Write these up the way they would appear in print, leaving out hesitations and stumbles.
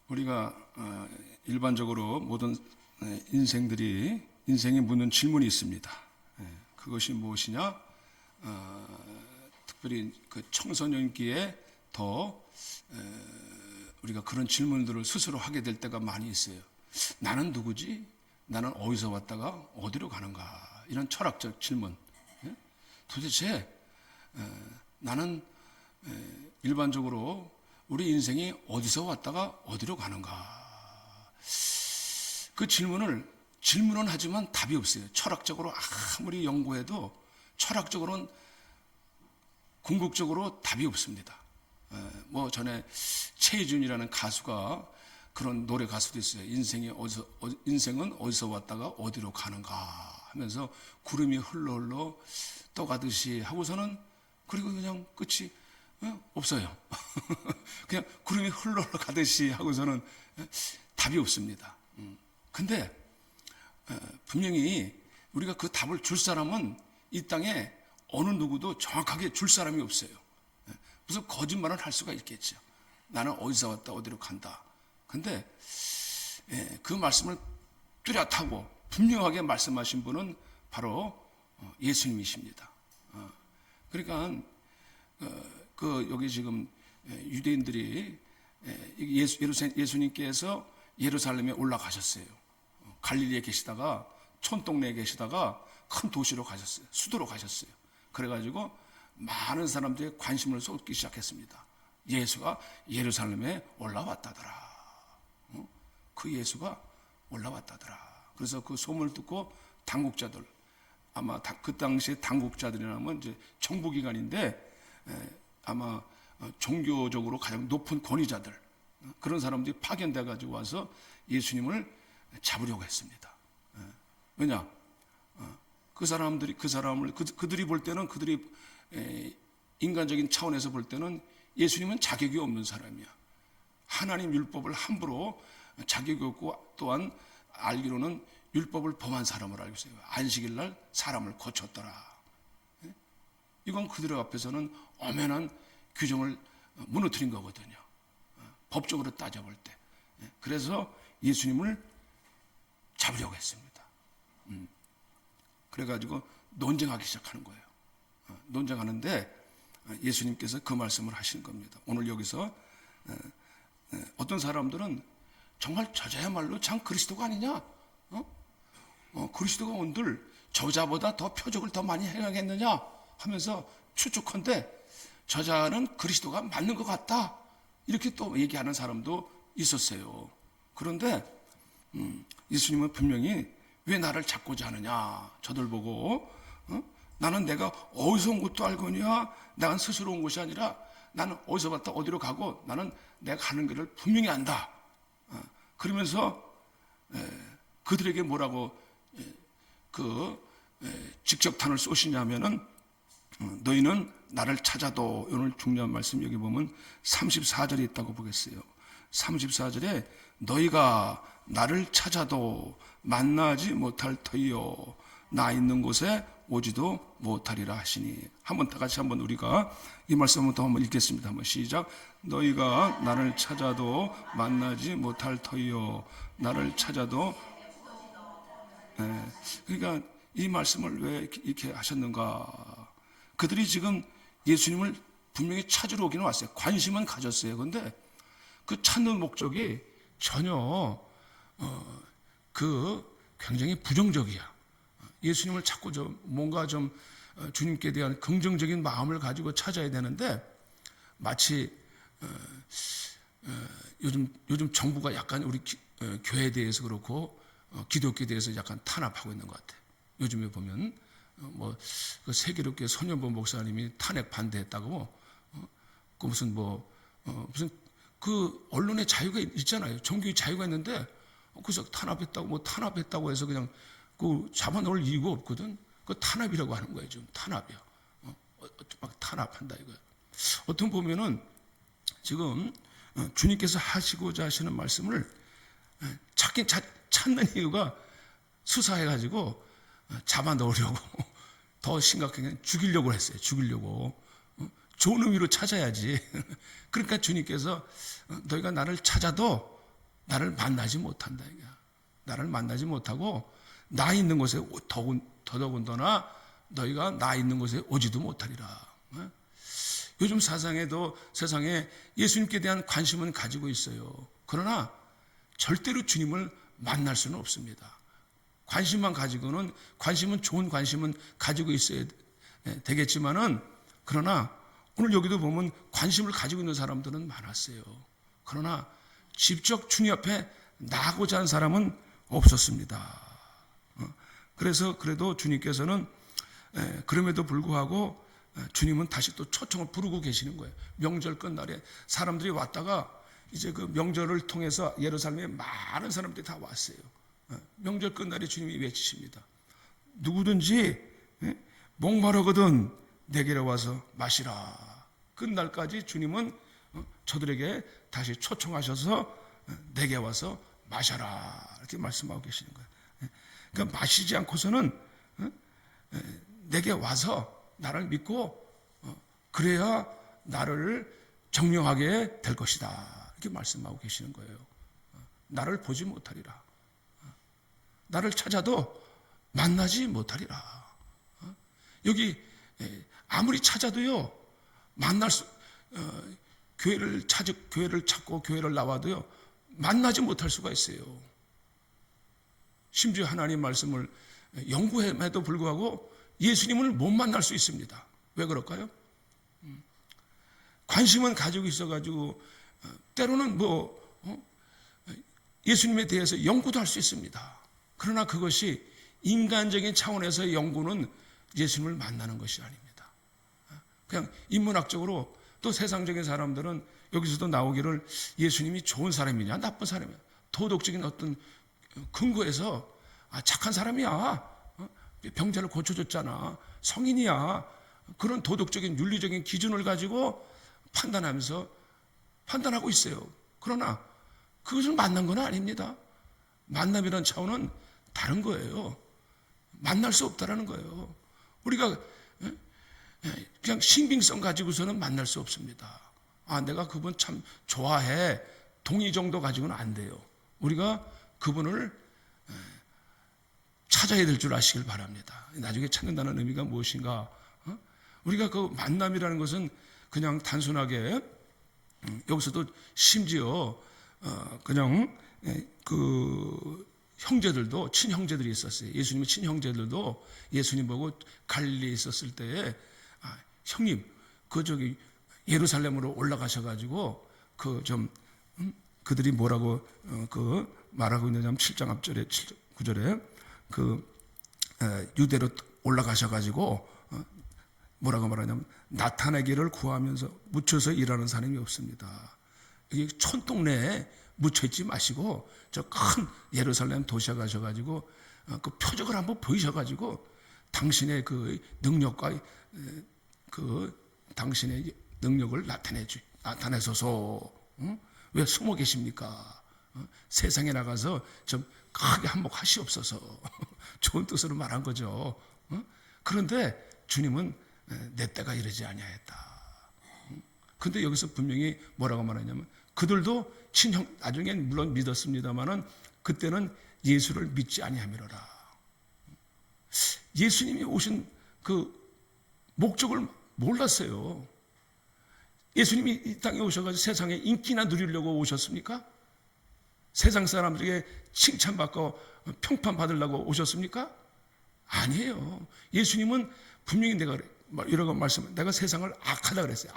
우리가 일반적으로 모든 인생이 묻는 질문이 있습니다. 그것이 무엇이냐? 특별히 그 청소년기에 더 우리가 그런 질문들을 스스로 하게 될 때가 많이 있어요. 나는 누구지? 나는 어디서 왔다가 어디로 가는가? 이런 철학적 질문. 도대체 나는 일반적으로 우리 인생이 어디서 왔다가 어디로 가는가? 그 질문은 하지만 답이 없어요. 철학적으로 아무리 연구해도 철학적으로는 궁극적으로 답이 없습니다. 뭐 전에 최희준이라는 가수가 그런 노래 가수도 있어요. 인생은 어디서 왔다가 어디로 가는가 하면서 구름이 흘러 떠가듯이 하고서는 그리고 그냥 끝이 없어요. 그냥 구름이 흘러 가듯이 하고서는 답이 없습니다. 근데 분명히 우리가 그 답을 줄 사람은 이 땅에 어느 누구도 정확하게 줄 사람이 없어요. 무슨 거짓말을 할 수가 있겠죠. 나는 어디서 왔다 어디로 간다. 근데 그 말씀을 뚜렷하고 분명하게 말씀하신 분은 바로 예수님이십니다. 그러니까 여기 지금 유대인들이 예수님께서 예루살렘에 올라가셨어요. 갈릴리에 계시다가 촌동네에 계시다가 큰 도시로 가셨어요. 수도로 가셨어요. 그래가지고 많은 사람들이 관심을 쏟기 시작했습니다. 예수가 예루살렘에 올라왔다더라. 그 예수가 올라왔다더라. 그래서 그 소문을 듣고 당국자들, 아마 그 당시에 당국자들이라면 이제 정부기관인데 아마 종교적으로 가장 높은 권위자들, 그런 사람들이 파견돼 가지고 와서 예수님을 잡으려고 했습니다. 왜냐? 그들이 볼 때는 인간적인 차원에서 볼 때는 예수님은 자격이 없는 사람이야. 하나님 율법을 함부로 자격이 없고 또한 알기로는 율법을 범한 사람을 알고 있어요. 안식일 날 사람을 고쳤더라. 이건 그들 앞에서는 엄연한 규정을 무너뜨린 거거든요. 법적으로 따져볼 때. 그래서 예수님을 잡으려고 했습니다. 그래가지고 논쟁하기 시작하는 거예요. 논쟁하는데 예수님께서 그 말씀을 하시는 겁니다. 오늘 여기서 어떤 사람들은 정말 저자야말로 참 그리스도가 아니냐? 그리스도가 온들 저자보다 더 표적을 더 많이 행하겠느냐? 하면서 추측한데 저자는 그리스도가 맞는 것 같다. 이렇게 또 얘기하는 사람도 있었어요. 그런데 예수님은 분명히 왜 나를 잡고자 하느냐? 저들 보고 나는 내가 어디서 온 것도 알거니와 나는 스스로 온 것이 아니라 나는 어디서 왔다 어디로 가고 나는 내가 가는 길을 분명히 안다. 그러면서 그들에게 뭐라고 직접탄을 쏘시냐면은 너희는 나를 찾아도, 오늘 중요한 말씀 여기 보면 34절에 있다고 보겠어요. 34절에 너희가 나를 찾아도 만나지 못할 터이요 나 있는 곳에 오지도 못하리라 하시니. 다 같이 한번 우리가 이 말씀을 또 한번 읽겠습니다. 한번 시작. 너희가 나를 찾아도 만나지 못할 터이요 나를 찾아도. 그러니까 이 말씀을 왜 이렇게 하셨는가? 그들이 지금 예수님을 분명히 찾으러 오기는 왔어요. 관심은 가졌어요. 그런데 그 찾는 목적이 전혀 굉장히 부정적이야. 예수님을 찾고 뭔가 주님께 대한 긍정적인 마음을 가지고 찾아야 되는데 마치 요즘 정부가 약간 우리 교회에 대해서 그렇고 기독교에 대해서 약간 탄압하고 있는 것 같아요. 요즘에 보면 그 세계롭게 손연보 목사님이 탄핵 반대했다고 무슨 그 언론의 자유가 있잖아요. 종교의 자유가 있는데 그래서 탄압했다고 해서 그냥 그 잡아놓을 이유가 없거든. 그 탄압이라고 하는 거예요. 지금 탄압이야. 막 탄압한다 이거야. 어떤 보면은 지금 주님께서 하시고자 하시는 말씀을 찾는 이유가 수사해가지고 잡아 넣으려고 더 심각하게 죽이려고 했어요. 죽이려고. 좋은 의미로 찾아야지. 그러니까 주님께서 너희가 나를 찾아도 나를 만나지 못한다. 이게. 나를 만나지 못하고 나 있는 곳에 더더군다나 너희가 나 있는 곳에 오지도 못하리라. 요즘 세상에 예수님께 대한 관심은 가지고 있어요. 그러나 절대로 주님을 만날 수는 없습니다. 관심은 좋은 관심은 가지고 있어야 되겠지만은, 그러나 오늘 여기도 보면 관심을 가지고 있는 사람들은 많았어요. 그러나 직접 주님 앞에 나가고자 하는 사람은 없었습니다. 그래서 그래도 주님께서는 그럼에도 불구하고 주님은 다시 또 초청을 부르고 계시는 거예요. 명절 끝날에 사람들이 왔다가 이제 그 명절을 통해서 예루살렘에 많은 사람들이 다 왔어요. 명절 끝날에 주님이 외치십니다. 누구든지 목마르거든 내게로 와서 마시라. 끝날까지 주님은 저들에게 다시 초청하셔서 내게 와서 마셔라, 이렇게 말씀하고 계시는 거예요. 그러니까 마시지 않고서는 내게 와서 나를 믿고 그래야 나를 정령하게 될 것이다, 이렇게 말씀하고 계시는 거예요. 나를 보지 못하리라. 나를 찾아도 만나지 못하리라. 여기 아무리 찾아도요, 교회를 찾고 교회를 나와도요, 만나지 못할 수가 있어요. 심지어 하나님 말씀을 연구함에도 불구하고 예수님을 못 만날 수 있습니다. 왜 그럴까요? 관심은 가지고 있어가지고 때로는 예수님에 대해서 연구도 할 수 있습니다. 그러나 그것이 인간적인 차원에서의 연구는 예수님을 만나는 것이 아닙니다. 그냥 인문학적으로, 또 세상적인 사람들은 여기서도 나오기를 예수님이 좋은 사람이냐 나쁜 사람이냐, 도덕적인 어떤 근거에서 착한 사람이야, 병자를 고쳐줬잖아, 성인이야, 그런 도덕적인 윤리적인 기준을 가지고 판단하고 있어요. 그러나 그것을 만난 건 아닙니다. 만남이라는 차원은 다른 거예요. 만날 수 없다라는 거예요. 우리가 그냥 신빙성 가지고서는 만날 수 없습니다. 내가 그분 참 좋아해, 동의 정도 가지고는 안 돼요. 우리가 그분을 찾아야 될 줄 아시길 바랍니다. 나중에 찾는다는 의미가 무엇인가? 우리가 그 만남이라는 것은 그냥 단순하게, 여기서도 심지어 그냥 그 형제들도, 친형제들이 있었어요. 예수님의 친형제들도 예수님 보고 갈릴리에 있었을 때에 형님, 예루살렘으로 올라가셔가지고 그들이 뭐라고 말하고 있느냐면 7장 앞절에 9절에 유대로 올라가셔가지고 뭐라고 말하냐면 나타내기를 구하면서 묻혀서 일하는 사람이 없습니다. 여기 촌동네에 묻혀있지 마시고 저 큰 예루살렘 도시에 가셔가지고 그 표적을 한번 보이셔가지고 당신의 그 능력과 당신의 능력을 나타내소서. 왜 숨어 계십니까? 세상에 나가서 좀 크게 한몫하시옵소서. 좋은 뜻으로 말한 거죠. 그런데 주님은 내 때가 이르지 아니하였다. 근데 여기서 분명히 뭐라고 말하냐면 그들도 나중엔 물론 믿었습니다만은 그때는 예수를 믿지 아니하미로라. 예수님이 오신 그 목적을 몰랐어요. 예수님이 이 땅에 오셔가지고 세상에 인기나 누리려고 오셨습니까? 세상 사람들에게 칭찬받고 평판받으려고 오셨습니까? 아니에요. 예수님은 분명히 이라고 내가 세상을 악하다 그랬어요.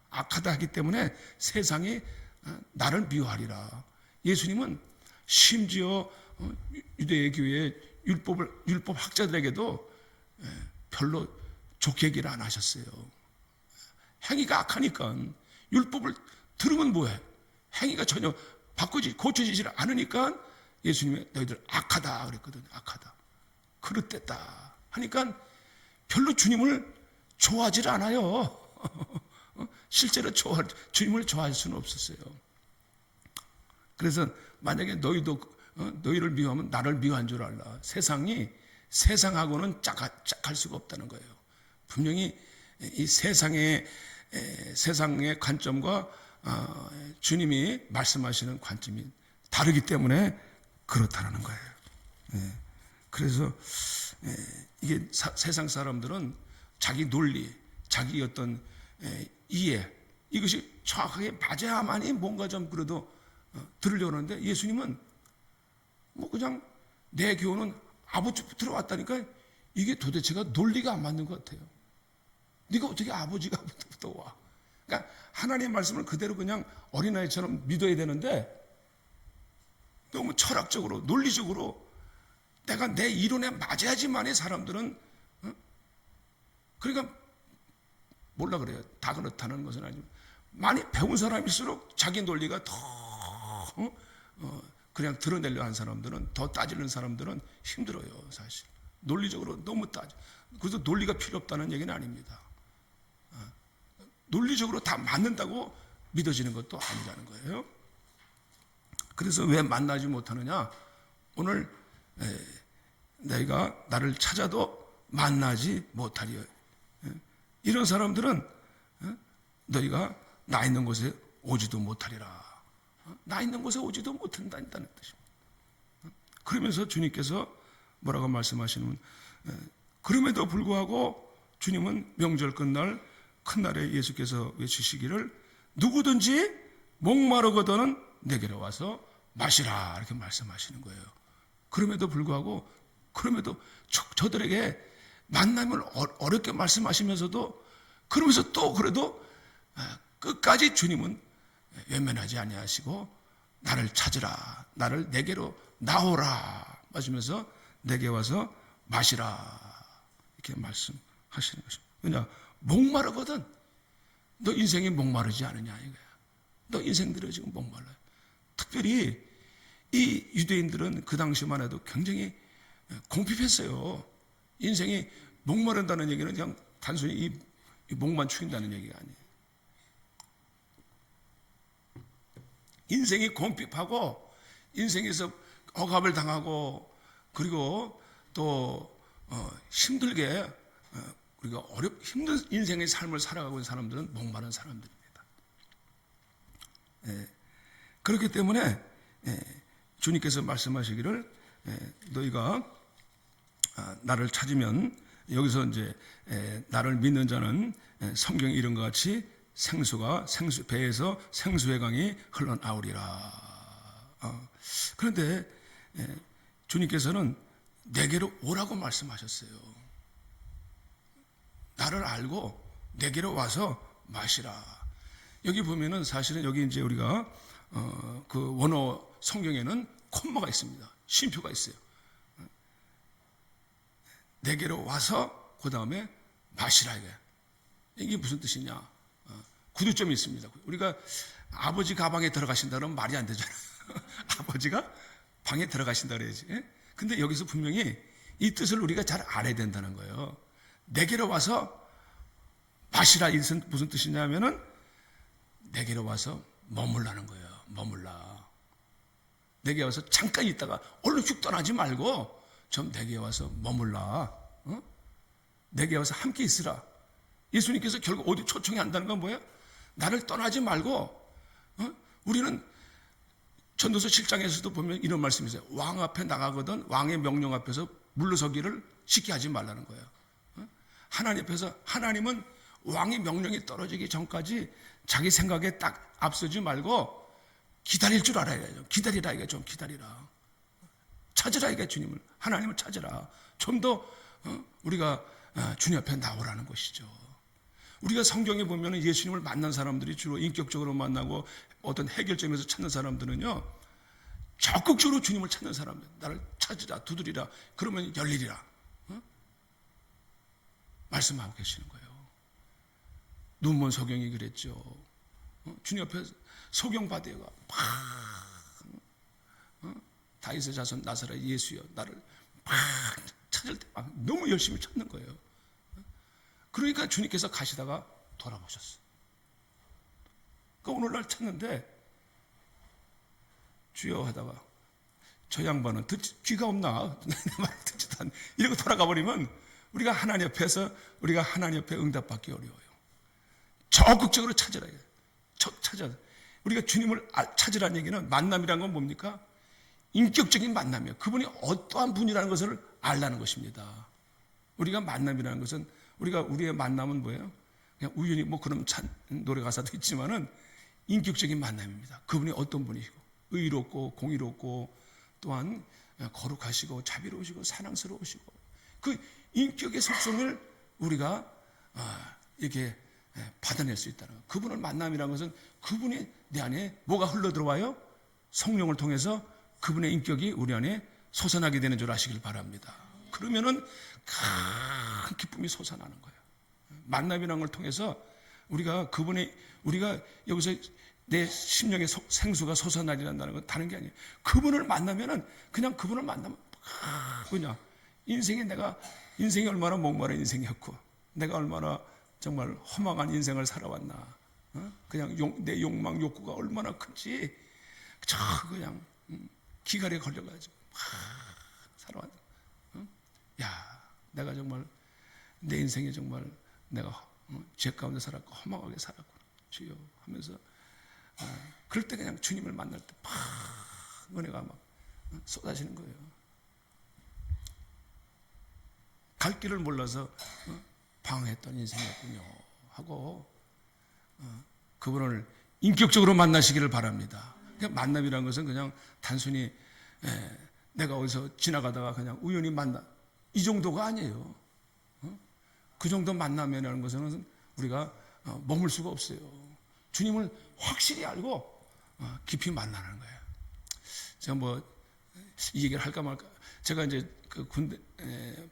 악하다 하기 때문에 세상이 나를 미워하리라. 예수님은 심지어 유대 교회의 율법 학자들에게도 별로 좋게 얘기를 안 하셨어요. 행위가 악하니까. 율법을 들으면 뭐해? 행위가 전혀 고쳐지지 않으니까 예수님이 너희들 악하다 그랬거든요. 악하다, 그릇됐다 하니까 별로 주님을 좋아하지 않아요. 실제로 주님을 좋아할 수는 없었어요. 그래서 만약에 너희도 너희를 미워하면 나를 미워한 줄 알라. 세상하고는 짝할 수가 없다는 거예요. 분명히 이 세상의 관점과 주님이 말씀하시는 관점이 다르기 때문에 그렇다는 거예요. 예. 그래서 이게 세상 사람들은 자기 논리, 자기 어떤 이해, 이것이 정확하게 맞아야만이 뭔가 좀 그래도 들으려고 하는데, 예수님은 뭐 그냥 내 교훈은 아버지부터 들어왔다니까 이게 도대체가 논리가 안 맞는 것 같아요. 네가 어떻게 아버지가 부터 와? 그러니까 하나님의 말씀을 그대로 그냥 어린아이처럼 믿어야 되는데, 너무 철학적으로 논리적으로 내가 내 이론에 맞아야지만이 사람들은 그러니까 몰라 그래요. 다 그렇다는 것은 아니지만 많이 배운 사람일수록 자기 논리가 더 그냥 드러내려 한 사람들은, 더 따지는 사람들은 힘들어요. 사실 논리적으로 너무 따져. 그래서 논리가 필요 없다는 얘기는 아닙니다. 논리적으로 다 맞는다고 믿어지는 것도 아니라는 거예요. 그래서 왜 만나지 못하느냐? 오늘 내가 나를 찾아도 만나지 못하리요. 이런 사람들은 너희가 나 있는 곳에 오지도 못하리라. 나 있는 곳에 오지도 못한다는 뜻입니다. 그러면서 주님께서 뭐라고 말씀하시냐면, 그럼에도 불구하고 주님은 명절 끝날 큰 날에 예수께서 외치시기를 누구든지 목마르거든 내게로 와서 마시라, 이렇게 말씀하시는 거예요. 그럼에도 불구하고, 그럼에도 저들에게 만나면 어렵게 말씀하시면서도, 그러면서 또 그래도 끝까지 주님은 외면하지 아니하시고 나를 찾으라, 나를 내게로 나오라 하시면서 내게 와서 마시라, 이렇게 말씀하시는 것입니다. 왜냐? 목마르거든. 너 인생이 목마르지 않느냐 이거야. 너 인생들이 지금 목말라요. 특별히 이 유대인들은 그 당시만 해도 굉장히 공핍했어요. 인생이 목마른다는 얘기는 그냥 단순히 이 목만 축인다는 얘기가 아니에요. 인생이 공핍하고 인생에서 억압을 당하고, 그리고 또 힘들게 우리가 힘든 인생의 삶을 살아가고 있는 사람들은 목마른 사람들입니다. 그렇기 때문에 주님께서 말씀하시기를 너희가 나를 찾으면, 여기서 이제 나를 믿는 자는 성경에 이런 것 같이 배에서 생수의 강이 흘러나오리라. 그런데 주님께서는 내게로 오라고 말씀하셨어요. 나를 알고 내게로 와서 마시라. 여기 보면은 사실은 여기 이제 우리가 그 원어 성경에는 콤마가 있습니다. 쉼표가 있어요. 내게로 와서 그 다음에 마시라, 이게 무슨 뜻이냐? 구두점이 있습니다. 우리가 아버지 가방에 들어가신다 그러면 말이 안 되잖아요. 아버지가 방에 들어가신다 그래야지. 근데 여기서 분명히 이 뜻을 우리가 잘 알아야 된다는 거예요. 내게로 와서 마시라, 이것은 무슨 뜻이냐면은 내게로 와서 머물라는 거예요. 머물라. 내게 와서 잠깐 있다가 얼른 휙 떠나지 말고 좀 내게 와서 머물라. 내게 와서 함께 있으라. 예수님께서 결국 어디 초청이 한다는 건 뭐예요? 나를 떠나지 말고, 우리는 전도서 7장에서도 보면 이런 말씀이 있어요. 왕 앞에 나가거든 왕의 명령 앞에서 물러서기를 쉽게 하지 말라는 거예요. 하나님 앞에서, 하나님은 왕의 명령이 떨어지기 전까지 자기 생각에 딱 앞서지 말고 기다릴 줄 알아야죠. 기다리라, 이게 좀 기다리라. 찾으라, 이게 주님을, 하나님을 찾으라. 좀 더 우리가 주님 앞에 나오라는 것이죠. 우리가 성경에 보면 예수님을 만난 사람들이 주로 인격적으로 만나고 어떤 해결점에서 찾는 사람들은요, 적극적으로 주님을 찾는 사람들, 나를 찾으라, 두드리라, 그러면 열리리라 말씀하고 계시는 거예요. 눈먼 소경이 그랬죠. 주님 앞에 소경받아가 다윗의 자손 나사렛 예수여, 나를 막 찾을 때 막 너무 열심히 찾는 거예요. 그러니까 주님께서 가시다가 돌아보셨어요. 그러니까 오늘날 찾는데 주여 하다가 저 양반은 귀가 없나? 내 말을 듣지도 않네. 이러고 돌아가 버리면 우리가 하나님 앞에서, 우리가 하나님 앞에 응답받기 어려워요. 적극적으로 찾으라. 찾아. 우리가 주님을 찾으라는 얘기는, 만남이란 건 뭡니까? 인격적인 만남이에요. 그분이 어떠한 분이라는 것을 알라는 것입니다. 우리가 만남이라는 것은, 우리의 만남은 뭐예요? 그냥 우연히 뭐 그런 노래 가사도 있지만은 인격적인 만남입니다. 그분이 어떤 분이시고, 의롭고 공의롭고, 또한 거룩하시고 자비로우시고 사랑스러우시고, 그 인격의 속성을 우리가 이렇게 받아낼 수 있다는 거예요. 그분을 만남이라는 것은 그분이 내 안에 뭐가 흘러들어와요? 성령을 통해서 그분의 인격이 우리 안에 솟아나게 되는 줄 아시길 바랍니다. 그러면은 큰 기쁨이 솟아나는 거예요. 만남이라는 걸 통해서 우리가 여기서 내 심령의 생수가 솟아나리란다는 건 다른 게 아니에요. 그분을 만나면은, 그냥 그분을 만나면 그냥 인생이 얼마나 목마른 인생이었고, 내가 얼마나 정말 허망한 인생을 살아왔나, 그냥 내 욕망 욕구가 얼마나 큰지 그냥 기갈에 걸려가지고 살아왔나. 야, 내가 정말 내 인생에 정말 내가 죄 가운데 살았고 허망하게 살았구나 주여 하면서, 그럴 때 그냥 주님을 만날 때 팍 은혜가 막 쏟아지는 거예요. 갈 길을 몰라서 방황했던 인생이었군요 하고, 그분을 인격적으로 만나시기를 바랍니다. 만남이라는 것은 그냥 단순히 내가 어디서 지나가다가 그냥 우연히 만나, 이 정도가 아니에요. 그 정도 만남이라는 것은 우리가 머물 수가 없어요. 주님을 확실히 알고 깊이 만나는 거예요. 제가 뭐 이 얘기를 할까 말까, 제가 이제 그 군대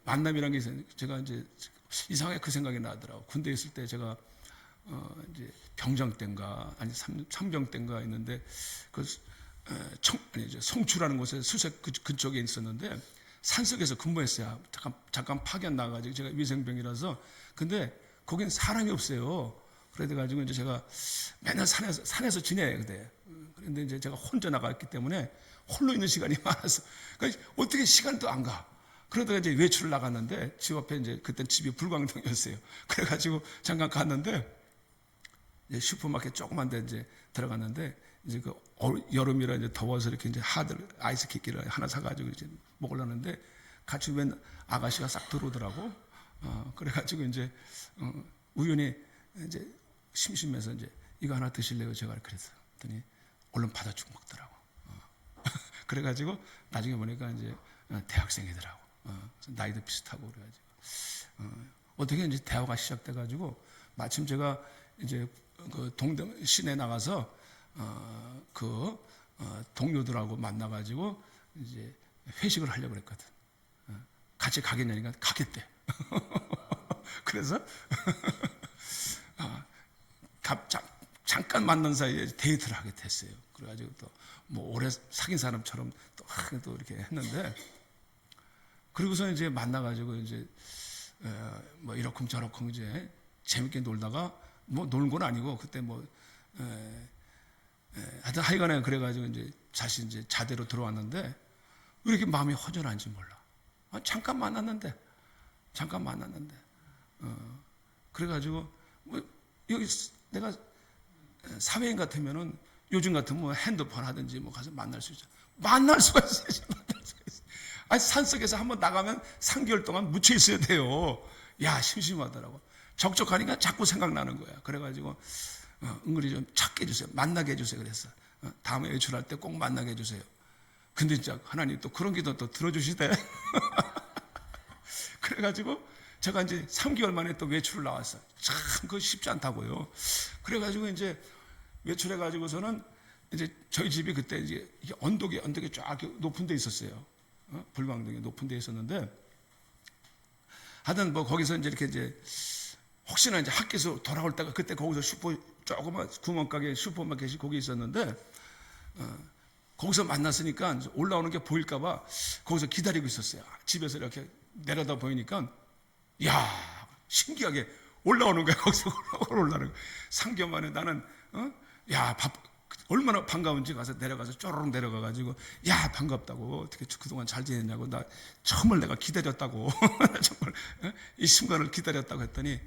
만남이라는 게 있어요. 제가 이제 이상하게 그 생각이 나더라고. 군대에 있을 때 제가 이제 병장 때인가 아니 상병 때인가 있는데, 송추라는 곳에 수색 근처에 있었는데 산속에서 근무했어요. 잠깐 파견 나가지고, 제가 위생병이라서. 근데 거긴 사람이 없어요. 그래가지고 이제 제가 맨날 산에서 지내요 그때. 그런데 이제 제가 혼자 나갔기 때문에 홀로 있는 시간이 많아서, 그러니까 어떻게 시간도 안 가. 그러다가 이제 외출을 나갔는데, 집 앞에 이제 그때 집이 불광동이었어요. 그래가지고 잠깐 갔는데, 이제 슈퍼마켓 조그만 데 이제 들어갔는데, 이제 여름이라 이제 더워서 이렇게 이제 아이스 키키를 하나 사가지고 이제 먹으려는데, 같이 웬 아가씨가 싹 들어오더라고. 그래가지고 이제 우연히 이제 심심해서 이제 이거 하나 드실래요? 제가 그랬어요. 그랬더니 얼른 받아주고 먹더라고. 그래가지고 나중에 보니까 이제 대학생이더라고. 나이도 비슷하고 그래가지고 어떻게 이제 대화가 시작돼가지고, 마침 제가 이제 그 동대 시내 나가서 동료들하고 만나가지고 이제 회식을 하려고 그랬거든. 같이 가겠냐니까 가겠대. 그래서 잠깐 만난 사이에 데이트를 하게 됐어요. 그래가지고 또 뭐 오래 사귄 사람처럼 또 이렇게 했는데, 그리고서 이제 만나가지고 이제 뭐 이러쿵저러쿵 이제 재밌게 놀다가, 뭐 놀는 건 아니고 그때 뭐 하여튼 하여간에 그래가지고 이제 다시 이제 자대로 들어왔는데, 왜 이렇게 마음이 허전한지 몰라. 잠깐 만났는데 그래가지고 뭐 여기 내가 사회인 같으면은, 요즘 같으면 뭐 핸드폰 하든지 뭐 가서 만날 수 있죠. 만날 수가 있어요. 아니, 산속에서 한번 나가면 3개월 동안 묻혀 있어야 돼요. 야, 심심하더라고. 적적하니까 자꾸 생각나는 거야. 그래가지고 은근히 좀 찾게 해주세요. 만나게 해주세요. 그랬어. 다음에 외출할 때 꼭 만나게 해주세요. 근데 진짜 하나님 또 그런 기도 또 들어주시대. 그래가지고 제가 이제 3개월 만에 또 외출을 나왔어요. 참 그거 쉽지 않다고요. 그래가지고 이제 외출해가지고서는 이제 저희 집이 그때 이제 언덕에 쫙 높은 데 있었어요. 불광동에 높은 데 있었는데, 하여튼 뭐 거기서 이제 이렇게 이제 혹시나 이제 학교에서 돌아올 때가, 그때 거기서 조그만 구멍가게 슈퍼마켓이 거기 있었는데, 거기서 만났으니까 올라오는 게 보일까봐 거기서 기다리고 있었어요. 집에서 이렇게 내려다 보이니까, 야, 신기하게 올라오는 거야. 거기서 올라오는 거야. 3개월 만에 나는, 야, 얼마나 반가운지 가서 내려가서 쪼르륵 내려가가지고, 야, 반갑다고, 어떻게 그동안 잘 지냈냐고, 나 정말 내가 기다렸다고, 정말 이 순간을 기다렸다고 했더니,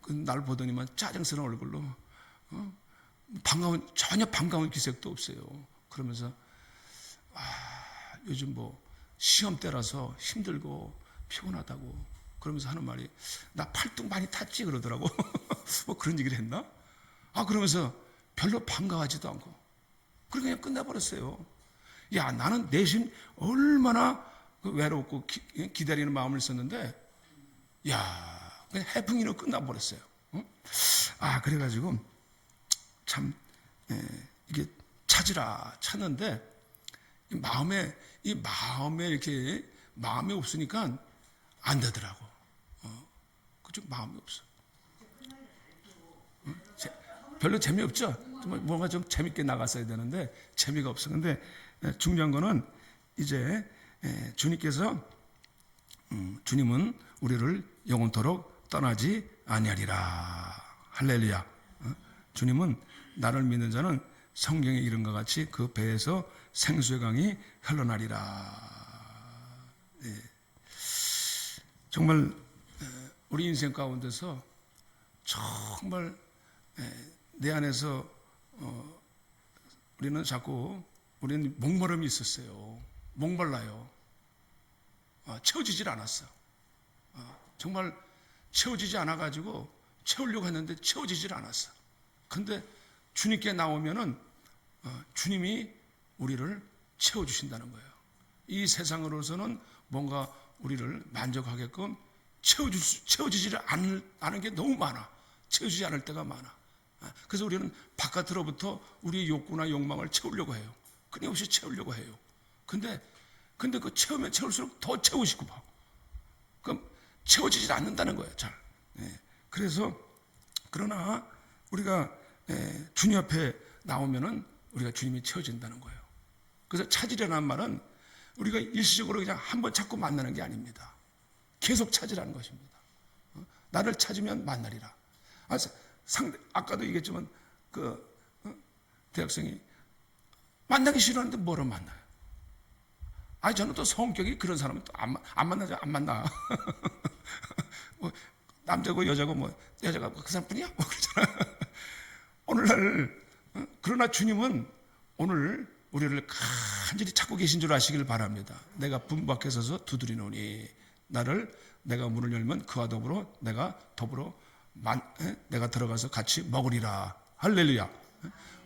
날 보더니만 짜증스러운 얼굴로, 전혀 반가운 기색도 없어요. 그러면서 요즘 뭐 시험 때라서 힘들고 피곤하다고 그러면서 하는 말이, 나 팔뚝 많이 탔지 그러더라고. 뭐 그런 얘기를 했나? 그러면서 별로 반가워하지도 않고 그냥 끝내버렸어요. 야, 나는 내심 얼마나 외롭고 기다리는 마음을 썼는데, 야, 그냥 해풍이로 끝나버렸어요. 그래가지고 참 이게 찾는데 마음에 이렇게 마음이 없으니까 안 되더라고. 그쪽 마음이 없어. 별로 재미없죠. 뭔가 좀 재밌게 나갔어야 되는데 재미가 없어. 근데 중요한 거는 이제 주님께서 주님은 우리를 영원토록 떠나지 아니하리라. 할렐루야. 주님은 나를 믿는 자는 성경에 이른 것 같이 그 배에서 생수의 강이 흘러나리라. 정말 우리 인생 가운데서 정말 내 안에서 우리는 목마름이 있었어요. 목말라요. 채워지질 않았어. 정말 채워지지 않아가지고 채우려고 했는데 채워지질 않았어. 근데 주님께 나오면은 주님이 우리를 채워주신다는 거예요. 이 세상으로서는 뭔가 우리를 만족하게끔 채워지지 않은 게 너무 많아. 채워지지 않을 때가 많아. 그래서 우리는 바깥으로부터 우리의 욕구나 욕망을 채우려고 해요. 끊임없이 채우려고 해요. 근데 그 채우면 채울수록 더 채우고 싶고 봐. 그럼 채워지지 않는다는 거예요. 잘. 그래서 그러나 우리가 주님 앞에 나오면은 우리가 주님이 채워진다는 거예요. 그래서 찾으려는 말은 우리가 일시적으로 그냥 한번 찾고 만나는 게 아닙니다. 계속 찾으라는 것입니다. 나를 찾으면 만나리라. 아까도 얘기했지만 대학생이 만나기 싫어하는데 뭐로 만나요? 저는 또 성격이 그런 사람은 또 안 만나죠. 안 만나. 뭐 남자고 여자고 여자가 그 사람뿐이야? 뭐 그러잖아. 오늘날 그러나 주님은 오늘 우리를 간절히 찾고 계신 줄 아시길 바랍니다. 내가 문 밖에 서서 두드리노니 내가 문을 열면 그와 더불어 내가 들어가서 같이 먹으리라. 할렐루야.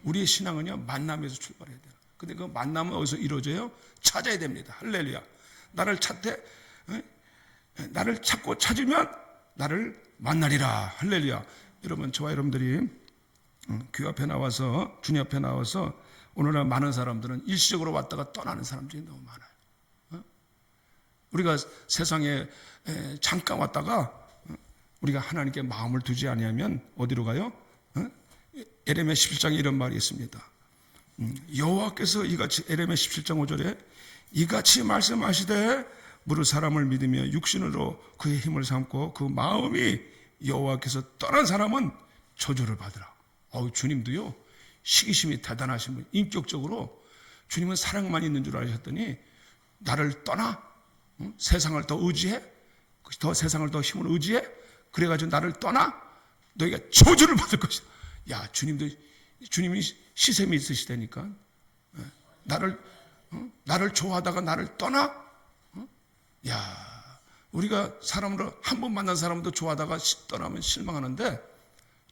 우리의 신앙은요 만남에서 출발해야 돼요. 근데 그 만남은 어디서 이루어져요? 찾아야 됩니다. 할렐루야. 나를 찾고 찾으면 나를 만나리라. 할렐루야. 여러분, 저와 여러분들이 교회 앞에 나와서 주님 앞에 나와서 오늘날 많은 사람들은 일시적으로 왔다가 떠나는 사람들이 너무 많아요. 우리가 세상에 잠깐 왔다가 우리가 하나님께 마음을 두지 아니하면 어디로 가요? 에레미야 17장에 이런 말이 있습니다. 여호와께서 이같이 에레미야 17장 5절에 이같이 말씀하시되 무릇 사람을 믿으며 육신으로 그의 힘을 삼고 그 마음이 여호와께서 떠난 사람은 저주를 받으라. 주님도요 시기심이 대단하신 분, 인격적으로 주님은 사랑만 있는 줄 아셨더니 나를 떠나? 세상을 더 의지해? 세상을 더 힘을 의지해? 그래가지고 나를 떠나? 너희가 저주를 받을 것이다. 야, 주님이 시샘이 있으시다니까. 나를 좋아하다가 나를 떠나? 야, 우리가 사람으로 한 번 만난 사람도 좋아하다가 떠나면 실망하는데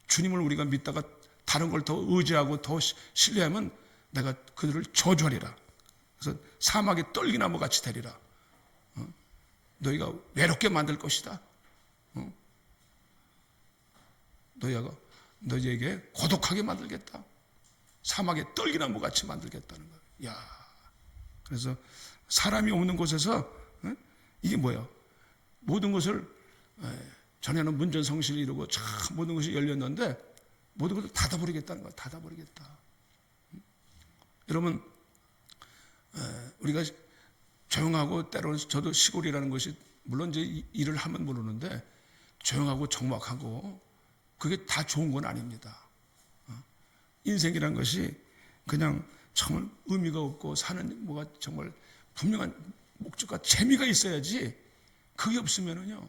주님을 우리가 믿다가 다른 걸 더 의지하고 더 신뢰하면 내가 그들을 저주하리라. 그래서 사막에 떨기나무 같이 되리라. 너희가 외롭게 만들 것이다. 너희에게 고독하게 만들겠다. 사막에 떨기나무 같이 만들겠다는 거야. 야, 그래서 사람이 없는 곳에서 이게 뭐야? 모든 것을 전에는 문전성시를 이루고 참 모든 것이 열렸는데 모든 것을 닫아버리겠다는 거야. 닫아버리겠다. 여러분, 우리가 조용하고 때로는 저도 시골이라는 것이 물론 이제 일을 하면 모르는데 조용하고 적막하고 그게 다 좋은 건 아닙니다. 인생이란 것이 그냥 정말 의미가 없고 사는 뭐가 정말 분명한 목적과 재미가 있어야지 그게 없으면은요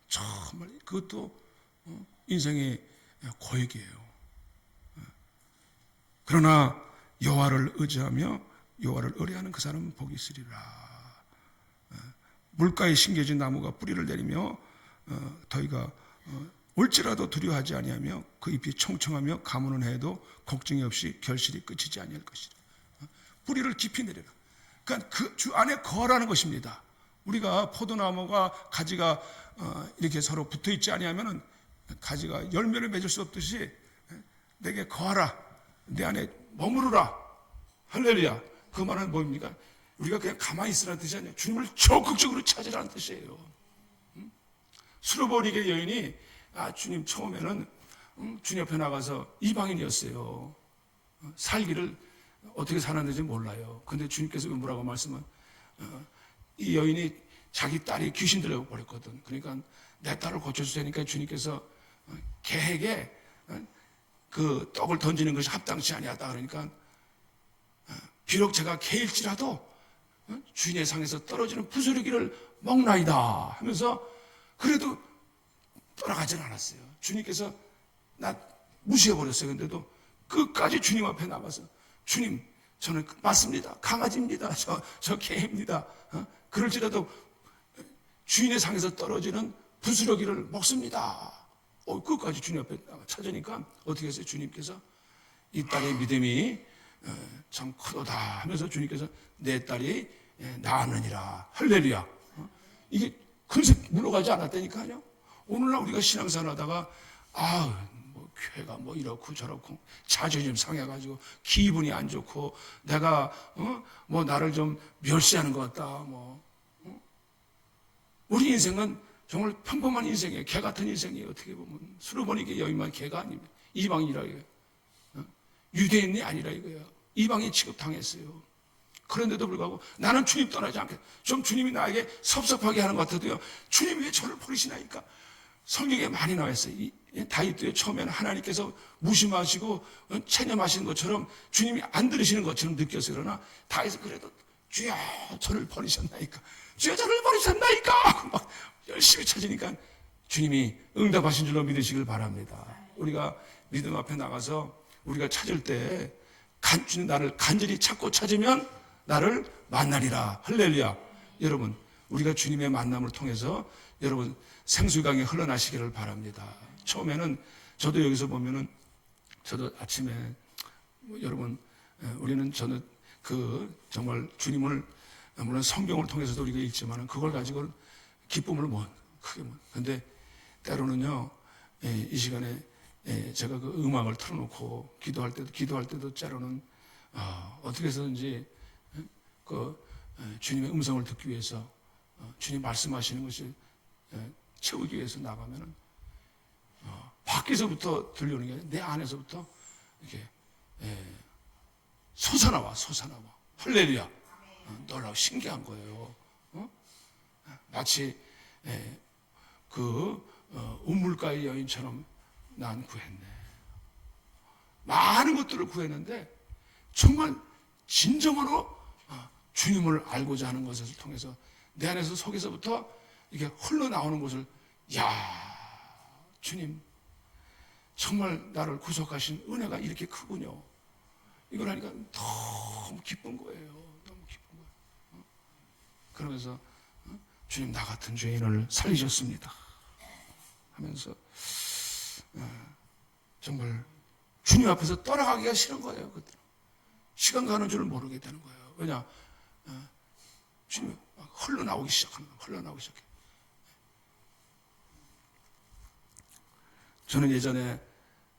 정말 그것도 인생의 고역이에요. 그러나 여호와를 의지하며 여호와를 의뢰하는 그 사람은 복이 있으리라. 물가에 심겨진 나무가 뿌리를 내리며 더위가 올지라도 두려워하지 아니하며 그 잎이 청청하며 가무는 해도 걱정이 없이 결실이 끝이지 아니할 것이라. 뿌리를 깊이 내려라. 그러니까 그 주 안에 거하라는 것입니다. 우리가 포도나무가 가지가 이렇게 서로 붙어 있지 아니하면은 가지가 열매를 맺을 수 없듯이 내게 거하라, 내 안에 머무르라. 할렐루야. 그 말은 뭡니까? 우리가 그냥 가만히 있으라는 뜻이 아니에요. 주님을 적극적으로 찾으라는 뜻이에요. 수르보니게 여인이 주님 처음에는 주님 옆에 나가서 이방인이었어요. 살기를 어떻게 사는지 몰라요. 근데 주님께서 뭐라고 말씀은 이 여인이 자기 딸이 귀신 들려버렸거든. 그러니까 내 딸을 고쳐주세요니까 주님께서 개에게 그 떡을 던지는 것이 합당치 아니하다. 그러니까 비록 제가 개일지라도 주인의 상에서 떨어지는 부스러기를 먹나이다 하면서 그래도 떠나가진 않았어요. 주님께서 나 무시해버렸어요. 근데도 끝까지 주님 앞에 나가서 주님, 저는 맞습니다. 강아지입니다. 저 개입니다. 그럴지라도 주인의 상에서 떨어지는 부스러기를 먹습니다. 끝까지 주님 앞에 찾으니까 어떻게 했어요? 주님께서 이 딸의 믿음이 참 크도다 하면서 주님께서 내 딸이 나았느니라. 할렐루야. 이게 금세 물러가지 않았다니까요. 오늘날 우리가 신앙생활 하다가 뭐 교회가 뭐 이렇고 저렇고 자존심 상해가지고 기분이 안 좋고 내가 뭐 나를 좀 멸시하는 것 같다. 우리 인생은 정말 평범한 인생이에요. 개 같은 인생이에요. 어떻게 보면 수르보니게 여인만 개가 아닙니다. 이방인이라 이거예요. 유대인이 아니라 이거예요. 이방인 취급당했어요. 그런데도 불구하고 나는 주님 떠나지 않겠다. 좀 주님이 나에게 섭섭하게 하는 것 같아도요. 주님이 왜 저를 버리시나니까. 성경에 많이 나와 있어요. 다윗도요, 처음에는 하나님께서 무심하시고 체념하시는 것처럼 주님이 안 들으시는 것처럼 느꼈어요. 그러나 다윗은 그래도 주여 저를 버리셨나이까. 주여 저를 버리셨나이까. 하고 막 열심히 찾으니까 주님이 응답하신 줄로 믿으시길 바랍니다. 우리가 믿음 앞에 나가서 우리가 찾을 때 주님 나를 간절히 찾고 찾으면 나를 만나리라. 할렐루야. 여러분, 우리가 주님의 만남을 통해서 여러분 생수강에 흘러나시기를 바랍니다. 처음에는 저도 여기서 보면은 저도 아침에 여러분 우리는 저는 정말 주님을 물론 성경을 통해서도 우리가 읽지만은 그걸 가지고 기쁨을 크게 근데 때로는요 이 시간에 제가 그 음악을 틀어놓고 기도할 때도 때로는 어떻게 해서든지 주님의 음성을 듣기 위해서 주님 말씀하시는 것을 채우기 위해서 나가면은 밖에서부터 들려오는 게 아니라 내 안에서부터 이렇게 솟아나와 할렐루야. 놀라워 신기한 거예요. 마치 우물가의 여인처럼 난 구했네. 많은 것들을 구했는데 정말 진정으로 주님을 알고자 하는 것을 통해서 내 안에서 속에서부터 이게 흘러나오는 것을 주님 정말 나를 구속하신 은혜가 이렇게 크군요. 이걸 하니까 너무 기쁜 거예요. 너무 기쁜 거예요. 그러면서 주님 나 같은 죄인을 살리셨습니다 하면서 정말 주님 앞에서 떠나가기가 싫은 거예요. 그때 시간 가는 줄을 모르게 되는 거예요. 왜냐? 주님이 막 흘러나오기 시작하는 거예요. 흘러나오기 시작해. 저는 예전에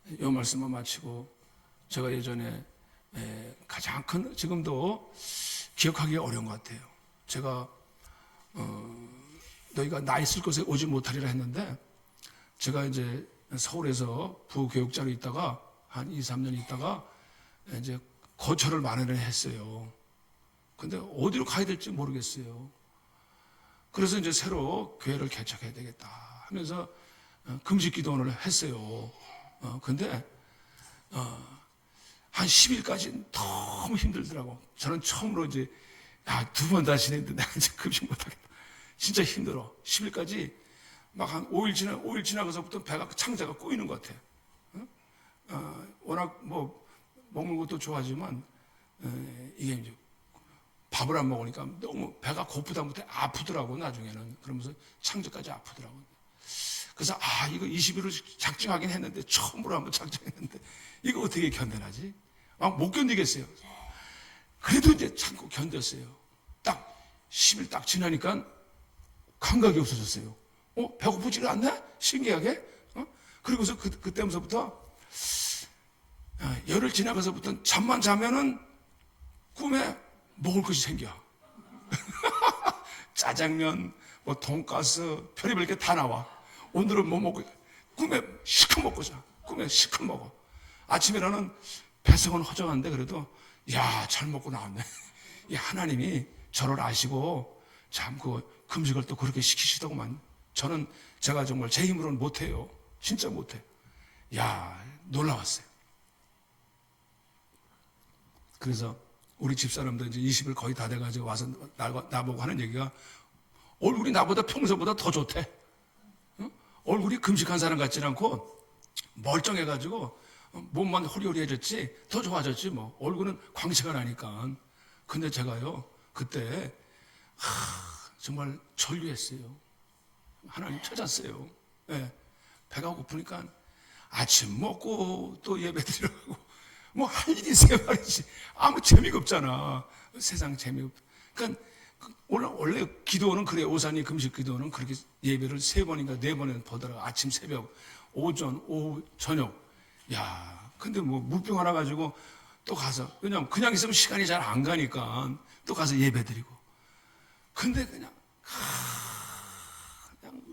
이 말씀을 마치고 제가 예전에 가장 큰 지금도 기억하기 어려운 것 같아요. 제가 너희가 나 있을 곳에 오지 못하리라 했는데 제가 이제 서울에서 부교육자로 있다가 한 2, 3년 있다가 이제 거처를 마련을 했어요. 근데 어디로 가야 될지 모르겠어요. 그래서 이제 새로 교회를 개척해야 되겠다 하면서 금식 기도원을 했어요. 근데 한 10일까지 너무 힘들더라고. 저는 처음으로 이제 2번 다시 했는데 내가 이제 금식 못하겠다. 진짜 힘들어. 10일까지 막 한 5일 지나고서부터 배가 창자가 꼬이는 것 같아. 워낙 먹는 것도 좋아하지만 이게 이제 밥을 안 먹으니까 너무 배가 고프다못해 아프더라고. 나중에는 그러면서 창자까지 아프더라고. 그래서 이거 20일을 작정하긴 했는데, 처음으로 한번 작정했는데 이거 어떻게 견뎌나지? 막 못 견디겠어요. 그래도 이제 참고 견뎠어요. 딱 10일 딱 지나니까 감각이 없어졌어요. 배고프지가 않네? 신기하게. 그리고서 그때부터 열흘 지나가서부터 잠만 자면은 꿈에 먹을 것이 생겨. 짜장면, 뭐 돈가스, 별의별 게 다 나와. 오늘은 뭐 먹고, 꿈에 시커 먹고 자. 꿈에 시커 먹어. 아침에는 배석은 허전한데 그래도 잘 먹고 나왔네. 이 하나님이 저를 아시고 참 그 금식을 또 그렇게 시키시더구만. 제가 정말 제 힘으로는 못해요. 진짜 못해. 놀라웠어요. 그래서 우리 집사람들 이제 20일 거의 다 돼가지고 와서 나보고 하는 얘기가, 얼굴이 나보다 평소보다 더 좋대. 얼굴이 금식한 사람 같지는 않고 멀쩡해가지고 몸만 호리호리해졌지, 더 좋아졌지 뭐. 얼굴은 광채가 나니까. 근데 제가요 그때 정말 전류했어요. 하나님 찾았어요. 배가 고프니까 아침 먹고 또 예배 드리라고 뭐 할 일이 세 말이지. 아무 재미가 없잖아. 세상 재미없. 그러니까 원래 기도는 그래. 오산이 금식 기도는 그렇게 예배를 3번인가 4번은 보더라고. 아침, 새벽, 오전, 오후, 저녁. 근데 뭐 물병 하나 가지고 또 가서 그냥 있으면 시간이 잘 안 가니까 또 가서 예배 드리고. 근데 그냥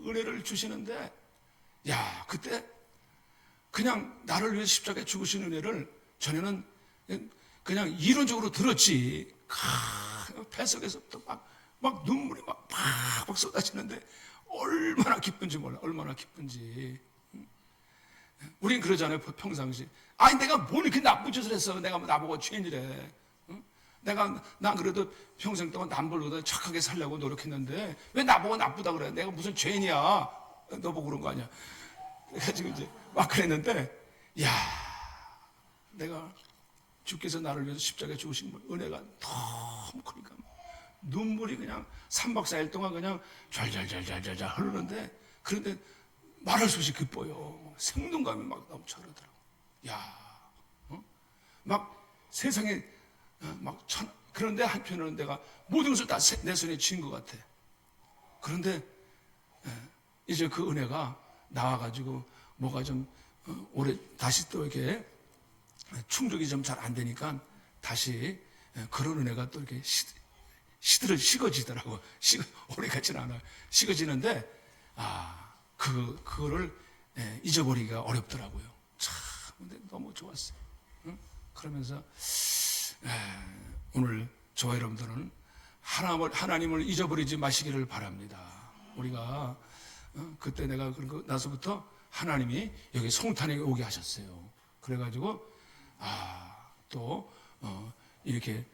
은혜를 주시는데, 그때 그냥 나를 위해 십자가에 죽으신 은혜를 전에는 그냥 이론적으로 들었지. 뱃속에서부터 막 눈물이 막 쏟아지는데 얼마나 기쁜지 몰라. 얼마나 기쁜지. 우린 그러잖아요. 평상시. 내가 뭘 이렇게 나쁜 짓을 했어. 내가 나보고 죄인이래. 난 그래도 평생 동안 남들보다 착하게 살려고 노력했는데 왜 나보고 나쁘다 그래? 내가 무슨 죄인이야? 너 보고 그런 거 아니야? 그래가지고 이제 막 그랬는데, 내가 주께서 나를 위해서 십자가에 죽으신 은혜가 너무 크니까 눈물이 그냥 3박 4일 동안 그냥 잘잘잘잘잘 흐르는데, 그런데 말할 수 없이 기뻐요. 생동감이 막 넘쳐 흐르더라고. 막 세상에 그런데 한편으로는 내가 모든 것을 다 내 손에 쥔 것 같아. 그런데 이제 그 은혜가 나와가지고 뭐가 좀 올해 다시 또 이렇게 충족이 좀 잘 안 되니까 다시 그런 은혜가 또 이렇게 식어지더라고. 오래 같지는 않아요. 식어지는데 그거를 잊어버리기가 어렵더라고요. 참 근데 너무 좋았어요. 그러면서 오늘 저와 여러분들은 하나님을 잊어버리지 마시기를 바랍니다. 우리가 그때 내가 그러고 나서부터 하나님이 여기 송탄에 오게 하셨어요. 그래가지고 또 이렇게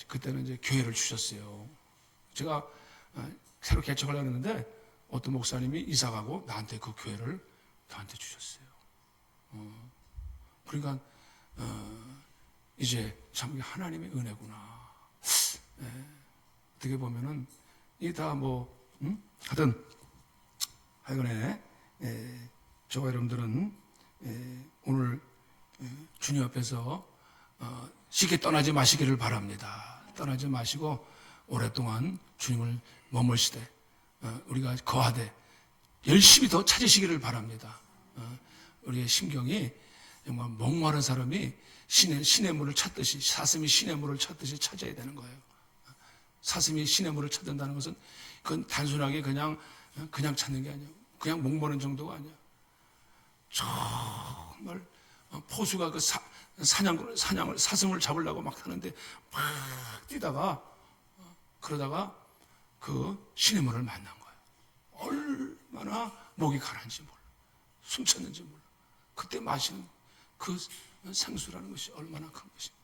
그때는 이제 교회를 주셨어요. 제가 새로 개척하려고 했는데 어떤 목사님이 이사가고 나한테 그 교회를 나한테 주셨어요. 그러니까 이제 참 하나님의 은혜구나. 어떻게 보면은 이게 다 하여간에 저와 여러분들은 오늘 주님 앞에서 쉽게 떠나지 마시기를 바랍니다. 떠나지 마시고 오랫동안 주님을 머물시되 우리가 거하되 열심히 더 찾으시기를 바랍니다. 우리의 심경이 정말 목마른 사람이 신의 물을 찾듯이, 사슴이 신의 물을 찾듯이 찾아야 되는 거예요. 사슴이 신의 물을 찾는다는 것은 그건 단순하게 그냥 찾는 게 아니에요. 그냥 목마른 정도가 아니야. 정말 포수가 그 사슴을 잡으려고 막 하는데 막 뛰다가 그러다가 그 신의 물을 만난 거예요. 얼마나 목이 가라앉는지 몰라. 숨쳤는지 몰라. 그때 마시는 그 생수라는 것이 얼마나 큰 것인가.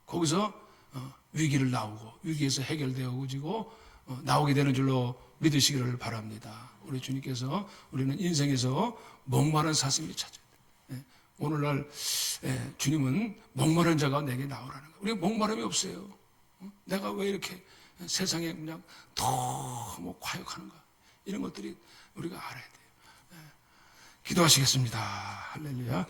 거기서 위기를 나오고 위기에서 해결되어지고 나오게 되는 줄로 믿으시기를 바랍니다. 우리 주님께서 우리는 인생에서 목마른 사슴이 찾아야 돼. 오늘날 주님은 목마른 자가 내게 나오라는 거예요. 우리가 목마름이 없어요. 내가 왜 이렇게 세상에 그냥 너무 과욕하는가, 이런 것들이 우리가 알아야 돼요. 기도하시겠습니다. 할렐루야.